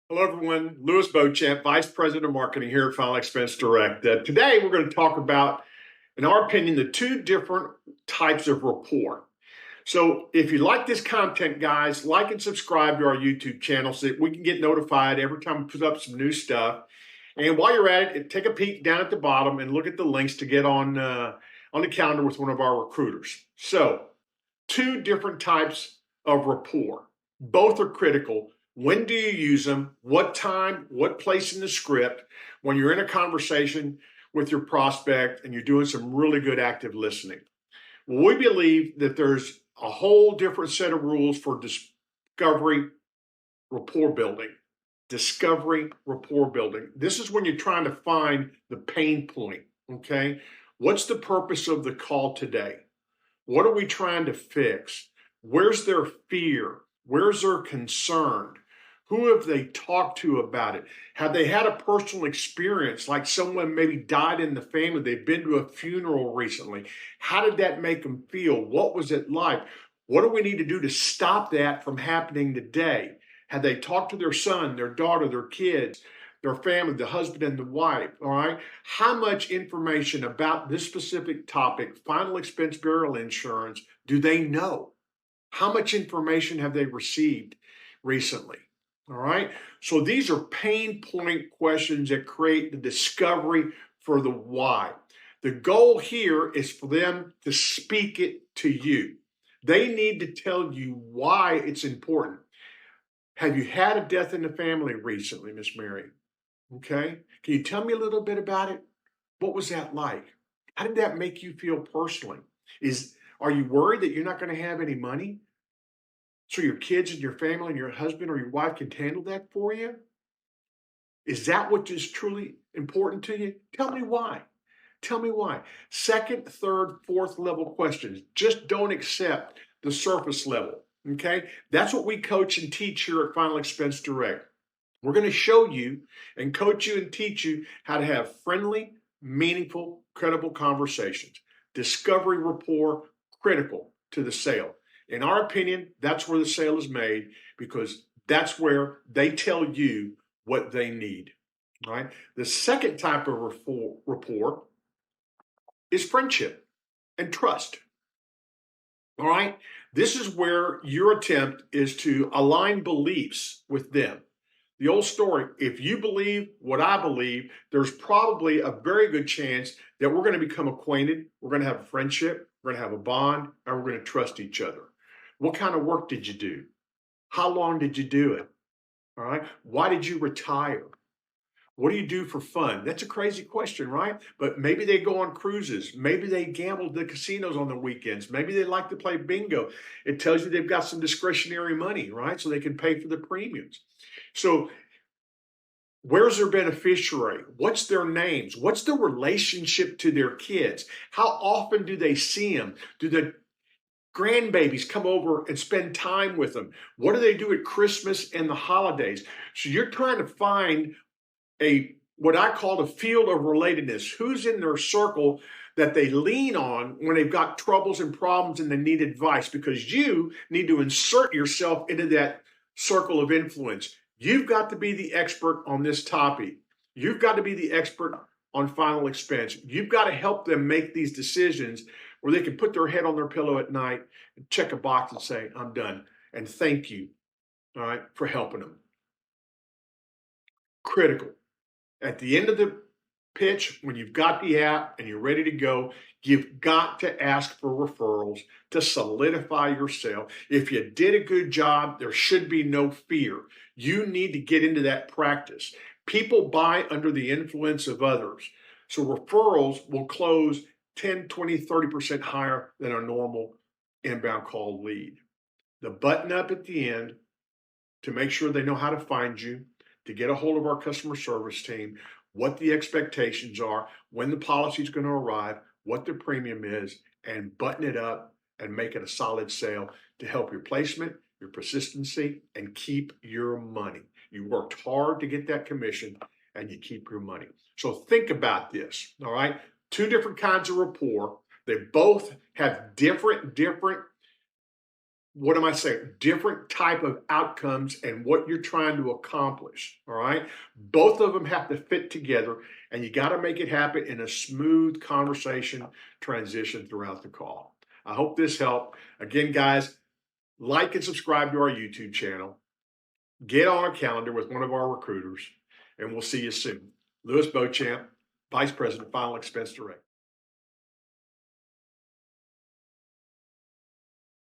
Hello, everyone. Louis Beauchamp, Vice President of Marketing here at Final Expense Direct. Today, we're going to talk about, in our opinion, the two different types of rapport. So, if you like this content, guys, like and subscribe to our YouTube channel so that we can get notified every time we put up some new stuff. And while you're at it, take a peek down at the bottom and look at the links to get on the calendar with one of our recruiters. So, two different types of rapport. Both are critical. When do you use them? What time? What place in the script? When you're in a conversation with your prospect and you're doing some really good active listening. Well, we believe that there's a whole different set of rules for discovery rapport building. Discovery rapport building. This is when you're trying to find the pain point. Okay. What's the purpose of the call today? What are we trying to fix? Where's their fear? Where's their concern? Who have they talked to about it? Have they had a personal experience, like someone maybe died in the family? They've been to a funeral recently. How did that make them feel? What was it like? What do we need to do to stop that from happening today? Have they talked to their son, their daughter, their kids, their family, the husband and the wife? All right. How much information about this specific topic, final expense burial insurance, do they know? How much information have they received recently? All right. So these are pain point questions that create the discovery for the why. The goal here is for them to speak it to you. They need to tell you why it's important. Have you had a death in the family recently, Miss Mary? Okay. Can you tell me a little bit about it? What was that like? How did that make you feel personally? Are you worried that you're not going to have any money? So your kids and your family and your husband or your wife can handle that for you? Is that what is truly important to you? Tell me why. Tell me why. Second, third, fourth level questions. Just don't accept the surface level. Okay? That's what we coach and teach here at Final Expense Direct. We're going to show you and coach you and teach you how to have friendly, meaningful, credible conversations. Discovery rapport, critical to the sale. In our opinion, that's where the sale is made because that's where they tell you what they need. Right? The second type of rapport is friendship and trust. All right? This is where your attempt is to align beliefs with them. The old story, if you believe what I believe, there's probably a very good chance that we're going to become acquainted, we're going to have a friendship, we're going to have a bond, and we're going to trust each other. What kind of work did you do? How long did you do it? All right. Why did you retire? What do you do for fun? That's a crazy question, right? But maybe they go on cruises. Maybe they gamble at the casinos on the weekends. Maybe they like to play bingo. It tells you they've got some discretionary money, right? So they can pay for the premiums. So where's their beneficiary? What's their names? What's the relationship to their kids? How often do they see them? Do the grandbabies come over and spend time with them? What do they do at Christmas and the holidays? So you're trying to find what I call the field of relatedness. Who's in their circle that they lean on when they've got troubles and problems and they need advice? Because you need to insert yourself into that circle of influence. You've got to be the expert on this topic. You've got to be the expert on final expense. You've got to help them make these decisions where they can put their head on their pillow at night and check a box and say, I'm done. And thank you, all right, for helping them. Critical. At the end of the pitch, when you've got the app and you're ready to go, you've got to ask for referrals to solidify your sale. If you did a good job, there should be no fear. You need to get into that practice. People buy under the influence of others. So referrals will close 10, 20, 30% higher than a normal inbound call lead. The button up at the end to make sure they know how to find you, to get a hold of our customer service team, what the expectations are, when the policy is going to arrive, what the premium is, and button it up and make it a solid sale to help your placement, your persistency, and keep your money. You worked hard to get that commission and you keep your money. So think about this, all right? Two different kinds of rapport. They both have different what am I saying? Different type of outcomes and what you're trying to accomplish. All right. Both of them have to fit together, and you got to make it happen in a smooth conversation transition throughout the call. I hope this helped. Again, guys, like and subscribe to our YouTube channel. Get on a calendar with one of our recruiters, and we'll see you soon. Louis Beauchamp, Vice President, Final Expense Direct.